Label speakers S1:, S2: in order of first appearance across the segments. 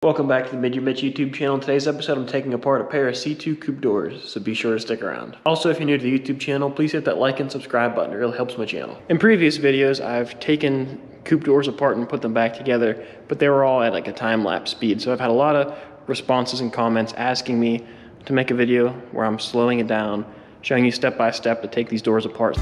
S1: Welcome back to the Mid-Year YouTube channel. In today's episode, I'm taking apart a pair of C2 Coupe doors, so be sure to stick around. Also, if you're new to the YouTube channel, please hit that like and subscribe button. It really helps my channel. In previous videos, I've taken Coupe doors apart and put them back together, but they were all at like a time-lapse speed. So I've had a lot of responses and comments asking me to make a video where I'm slowing it down, showing you step by step to take these doors apart.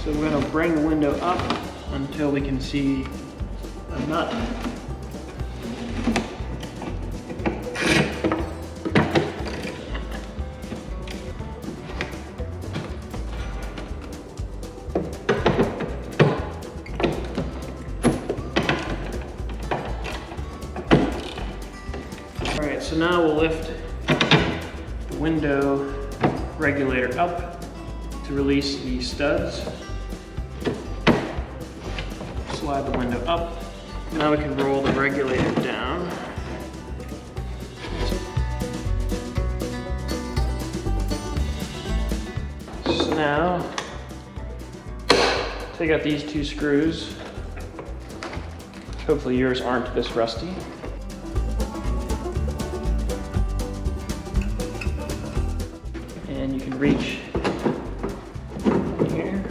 S1: So we're going to bring the window up until we can see a nut. Alright, so now we'll lift the window regulator up to release the studs. Slide the window up. Now we can roll the regulator down. So now, take out these two screws. Hopefully yours aren't this rusty. And you can reach here.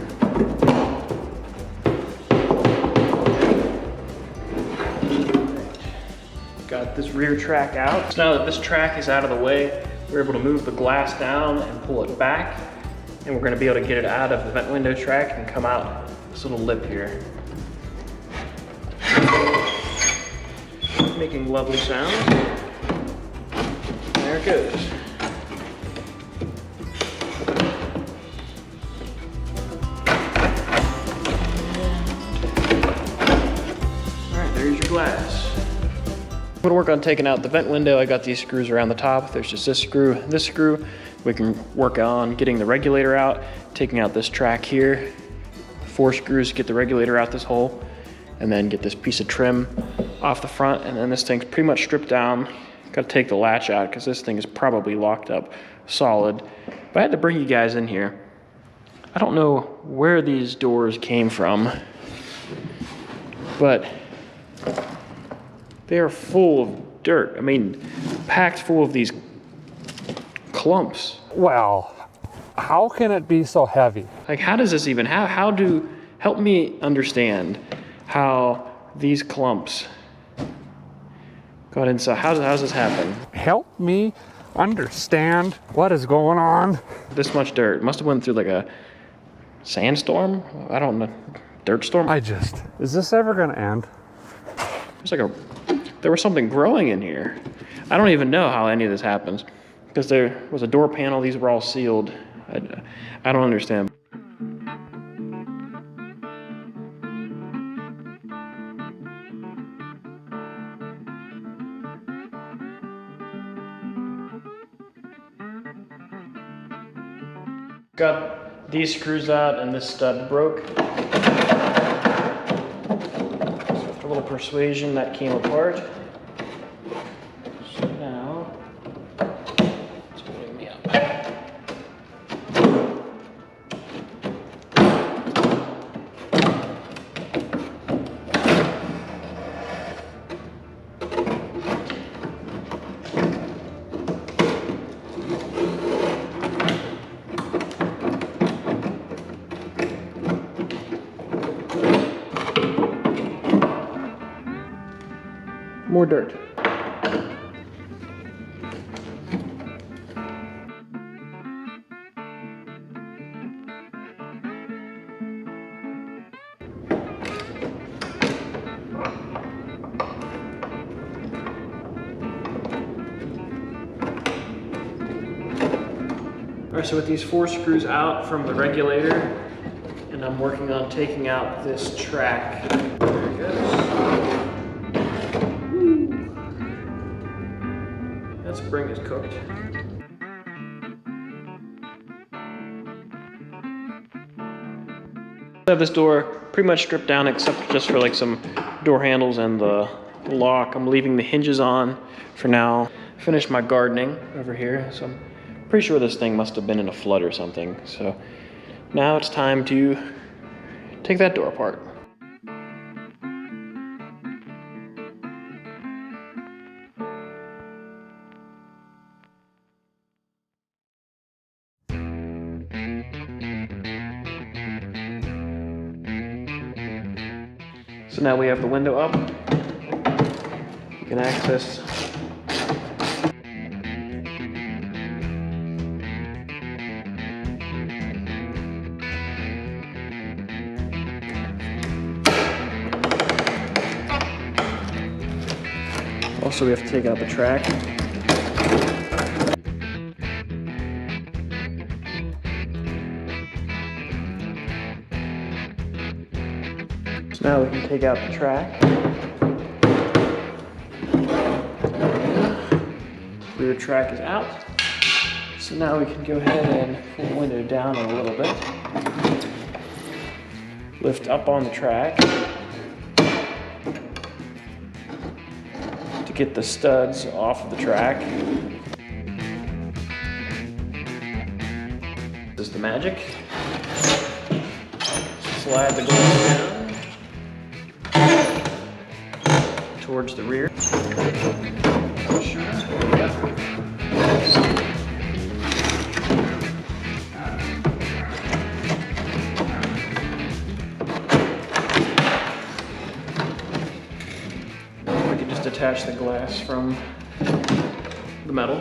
S1: Got this rear track out. So now that this track is out of the way, we're able to move the glass down and pull it back. And we're gonna be able to get it out of the vent window track and come out this little lip here. Making lovely sounds. There it goes. All right, there's your glass. I'm gonna work on taking out the vent window. I got these screws around the top. There's just this screw, this screw. We can work on getting the regulator out, taking out this track here. 4 screws to get the regulator out this hole, and then get this piece of trim off the front, and then this thing's pretty much stripped down. Gotta take the latch out because this thing is probably locked up solid. But I had to bring you guys in here. I don't know where these doors came from, but they are full of dirt. I mean, packed full of these clumps.
S2: Well, how can it be so heavy?
S1: Like, how does this even, help me understand how these clumps got inside. How does this happen?
S2: Help me understand what is going on.
S1: This much dirt. Must have went through like a sandstorm? I don't know. Dirt storm?
S2: Is this ever gonna end?
S1: There was something growing in here. I don't even know how any of this happens because there was a door panel. These were all sealed. I don't understand. Got these screws out and this stud broke. So with a little persuasion that came apart. So now it's holding me up. More dirt. All right, so with these 4 screws out from the regulator, and I'm working on taking out this track. There it goes. That spring is cooked. I have this door pretty much stripped down except just for like some door handles and the lock. I'm leaving the hinges on for now. Finished my gardening over here, so I'm pretty sure this thing must have been in a flood or something. So now it's time to take that door apart. So now we have the window up. You can access also, we have to take out the track. So now we can take out the track. Rear track is out. So now we can go ahead and pull the window down a little bit. Lift up on the track. Get the studs off of the track. This is the magic. Slide the glass down towards the rear. Detach the glass from the metal.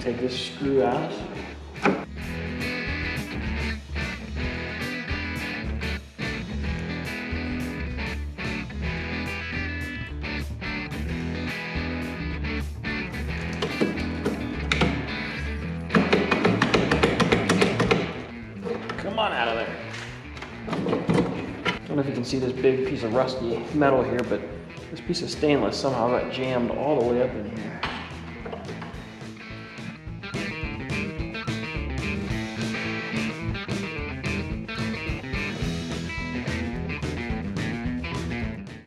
S1: Take this screw out. Come on out of there. Don't know if you can see this big piece of rusty metal here, but this piece of stainless somehow got jammed all the way up in here.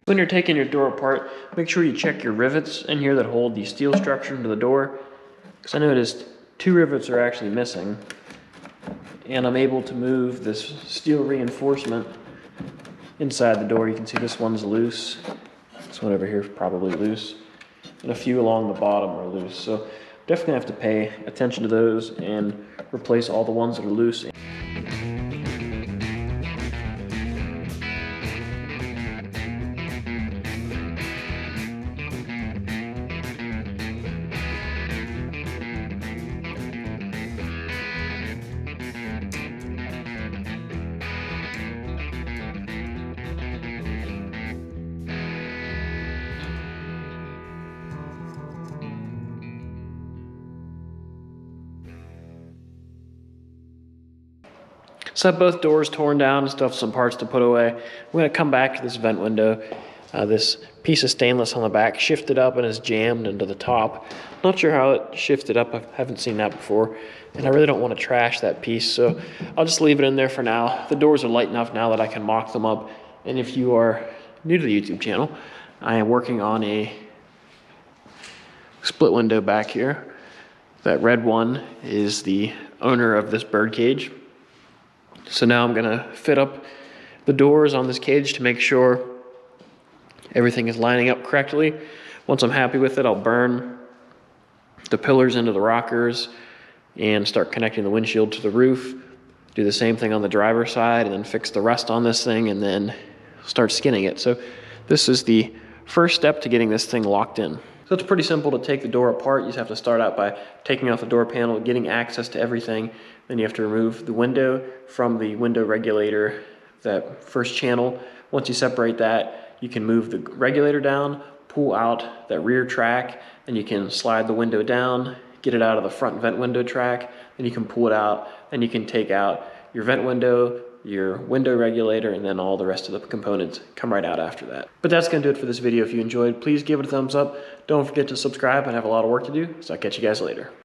S1: When you're taking your door apart, make sure you check your rivets in here that hold the steel structure into the door, because I noticed 2 rivets are actually missing. And I'm able to move this steel reinforcement inside the door. You can see this one's loose. This one over here is probably loose. And a few along the bottom are loose. So definitely have to pay attention to those and replace all the ones that are loose. So I have both doors torn down and still have some parts to put away. I'm going to come back to this vent window. This piece of stainless on the back shifted up and is jammed into the top. Not sure how it shifted up. I haven't seen that before. And I really don't want to trash that piece, so I'll just leave it in there for now. The doors are light enough now that I can mock them up. And if you are new to the YouTube channel, I am working on a split window back here. That red one is the owner of this bird cage. So now I'm gonna fit up the doors on this cage to make sure everything is lining up correctly. Once I'm happy with it, I'll burn the pillars into the rockers and start connecting the windshield to the roof. Do the same thing on the driver's side and then fix the rust on this thing and then start skinning it. So this is the first step to getting this thing locked in. So it's pretty simple to take the door apart. You just have to start out by taking off the door panel, getting access to everything. Then you have to remove the window from the window regulator, that first channel. Once you separate that, you can move the regulator down, pull out that rear track, and you can slide the window down, get it out of the front vent window track, then you can pull it out, and you can take out your vent window, your window regulator, and then all the rest of the components come right out after that. But that's gonna do it for this video. If you enjoyed, please give it a thumbs up. Don't forget to subscribe. I have a lot of work to do, so I'll catch you guys later.